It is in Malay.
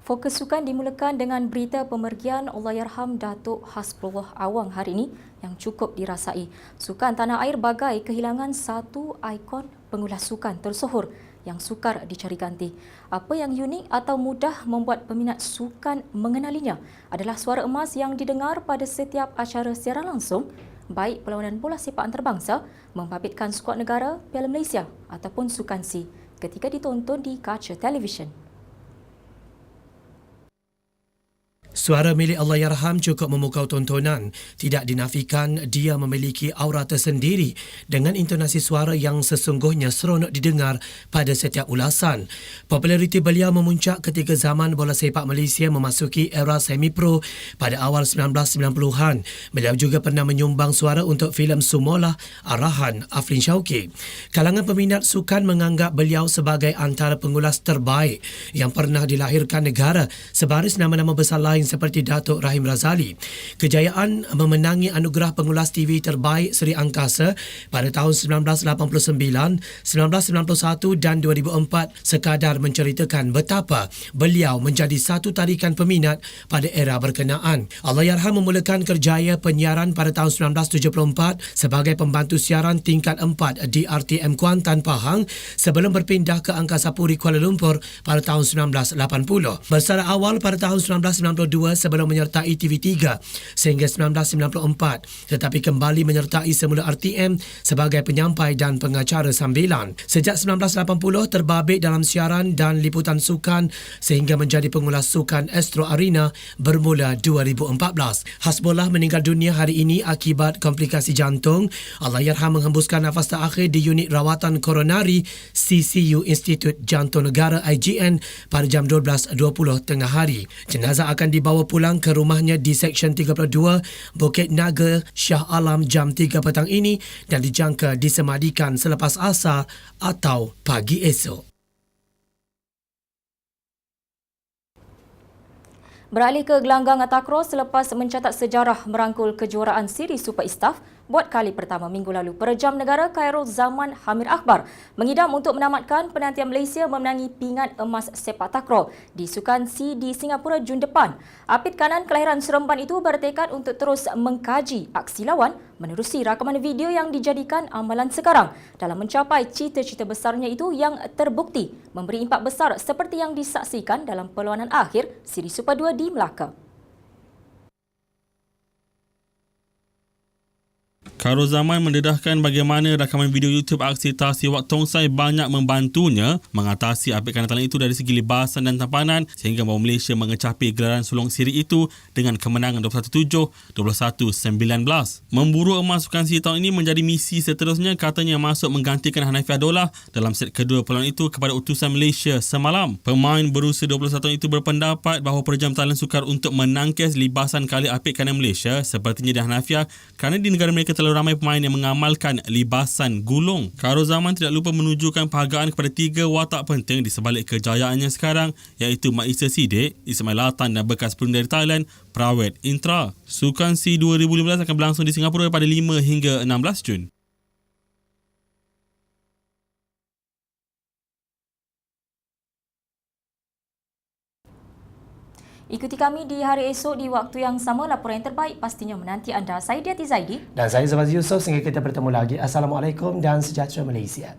Fokus sukan dimulakan dengan berita pemergian Allahyarham Datuk Hasbullah Awang hari ini yang cukup dirasai. Sukan tanah air bagai kehilangan satu ikon pengulas sukan tersohor yang sukar dicari ganti. Apa yang unik atau mudah membuat peminat sukan mengenalinya adalah suara emas yang didengar pada setiap acara siaran langsung, baik perlawanan bola sepak antarabangsa, membabitkan skuad negara, Piala Malaysia ataupun Sukan C ketika ditonton di kaca televisyen. Suara milik Allahyarham cukup memukau tontonan. Tidak dinafikan dia memiliki aura tersendiri dengan intonasi suara yang sesungguhnya seronok didengar pada setiap ulasan. Populariti beliau memuncak ketika zaman bola sepak Malaysia memasuki era semi-pro pada awal 1990-an. Beliau juga pernah menyumbang suara untuk filem Sumolah arahan Afrin Shauki. Kalangan peminat sukan menganggap beliau sebagai antara pengulas terbaik yang pernah dilahirkan negara sebaris nama-nama besar lain seperti Datuk Rahim Razali. Kejayaan memenangi anugerah pengulas TV terbaik Seri Angkasa pada tahun 1989, 1991 dan 2004 sekadar menceritakan betapa beliau menjadi satu tarikan peminat pada era berkenaan. Allahyarham memulakan kerjaya penyiaran pada tahun 1974 sebagai pembantu siaran tingkat 4 di RTM Kuantan, Pahang sebelum berpindah ke Angkasa Puri Kuala Lumpur pada tahun 1980. Bersara awal pada tahun 1992 sebelum menyertai TV3 sehingga 1994 tetapi kembali menyertai semula RTM sebagai penyampai dan pengacara sambilan. Sejak 1980 terbabit dalam siaran dan liputan sukan sehingga menjadi pengulas sukan Astro Arena bermula 2014. Hasbullah meninggal dunia hari ini akibat komplikasi jantung. Allahyarham menghembuskan nafas terakhir di unit rawatan koronari CCU Institut Jantung Negara IGN pada jam 12.20 tengah hari. Jenazah akan dibawa pulang ke rumahnya di Seksyen 32 Bukit Naga, Shah Alam jam 3 petang ini dan dijangka disemadikan selepas asar atau pagi esok. Beralih ke gelanggang takraw selepas mencatat sejarah merangkul kejuaraan siri Super Istaff buat kali pertama minggu lalu. Perejam negara Khairul Zaman Hamir Akbar mengidam untuk menamatkan penantian Malaysia memenangi pingat emas sepak takraw di Sukan C di Singapura Jun depan. Apit kanan kelahiran Seremban itu bertekad untuk terus mengkaji aksi lawan menerusi rakaman video yang dijadikan amalan sekarang dalam mencapai cita-cita besarnya itu yang terbukti memberi impak besar seperti yang disaksikan dalam perlawanan akhir siri Super 2 di Melaka. Khairul Zaman mendedahkan bagaimana rakaman video YouTube aksi Tasi Wak Tong Sai banyak membantunya mengatasi apit kanan itu dari segi libasan dan tampanan sehingga bawa Malaysia mengecapi gelaran sulung siri itu dengan kemenangan 21-7, 21-19. Memburu emas Sukan C tahun ini menjadi misi seterusnya, katanya masuk menggantikan Hanafi Adolah dalam set kedua perlawanan itu kepada utusan Malaysia semalam. Pemain berusia 21 tahun itu berpendapat bahawa perejam talent sukar untuk menangkis libasan kali apit kanan Malaysia sepertinya di Hanafiah kerana di negara mereka terlalu ramai pemain yang mengamalkan libasan gulung. Khairul Zaman tidak lupa menunjukkan penghargaan kepada 3 watak penting di sebalik kejayaannya sekarang, iaitu Mak Isa Siddiq, Ismail Latan dan bekas perundi dari Thailand, Prawet Intra. Sukan C 2015 akan berlangsung di Singapura pada 5 hingga 16 Jun. Ikuti kami di hari esok di waktu yang sama. Laporan yang terbaik pastinya menanti anda. Saya Diati Zaidi. Dan saya Zafaz Yusof. Sehingga kita bertemu lagi. Assalamualaikum dan sejahtera Malaysia.